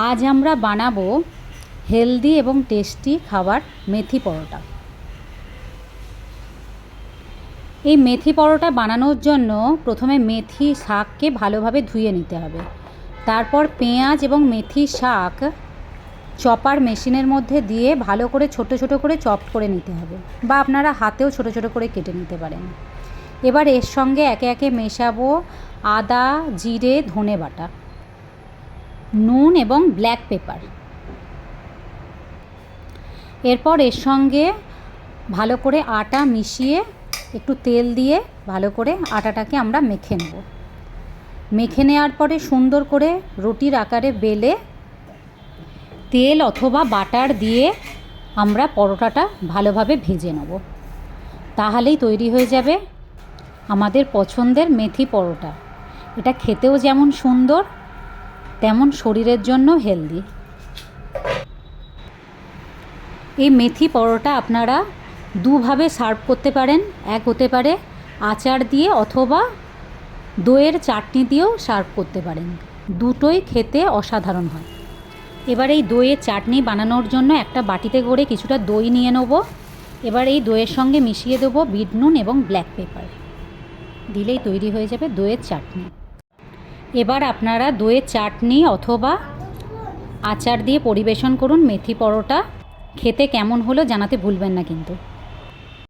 আজ আমরা বানাবো হেলদি এবং টেস্টি খাবার মেথি পরোটা। এই মেথি পরোটা বানানোর জন্য প্রথমে মেথি শাককে ভালোভাবে ধুয়ে নিতে হবে। তারপর পেঁয়াজ এবং মেথি শাক চপার মেশিনের মধ্যে দিয়ে ভালো করে ছোট ছোট করে চপ করে নিতে হবে, বা আপনারা হাতেও ছোট ছোট করে কেটে নিতে পারেন। এবার এর সঙ্গে একে একে মেশাবো আদা, জিরে, ধনে বাটা, নুন এবং ব্ল্যাক পেপার। এরপর এর সঙ্গে ভালো করে আটা মিশিয়ে একটু তেল দিয়ে ভালো করে আটাটাকে আমরা মেখে নেব। মেখে নেওয়ার পরে সুন্দর করে রুটির আকারে বেলে তেল অথবা বাটার দিয়ে আমরা পরোটাটা ভালোভাবে ভেজে নেব। তাহলেই তৈরি হয়ে যাবে আমাদের পছন্দের মেথি পরোটা। এটা খেতেও যেমন সুন্দর তেমন শরীরের জন্য হেলদি। এই মেথি পরোটা আপনারা দুভাবে সার্ভ করতে পারেন। এক হতে পারে আচার দিয়ে অথবা দইয়ের চাটনি দিয়েও সার্ভ করতে পারেন। দুটোই খেতে অসাধারণ হয়। এবার এই দইয়ের চাটনি বানানোর জন্য একটা বাটিতে করে কিছুটা দই নিয়ে নেব। এবার এই দইয়ের সঙ্গে মিশিয়ে দেবো বিট নুন এবং ব্ল্যাক পেপার। দিলেই তৈরি হয়ে যাবে দইয়ের চাটনি। এবার আপনারা দইয়ের চাটনি অথবা আচার দিয়ে পরিবেশন করুন মেথি পরোটা। খেতে কেমন হলো জানাতে ভুলবেন না কিন্তু।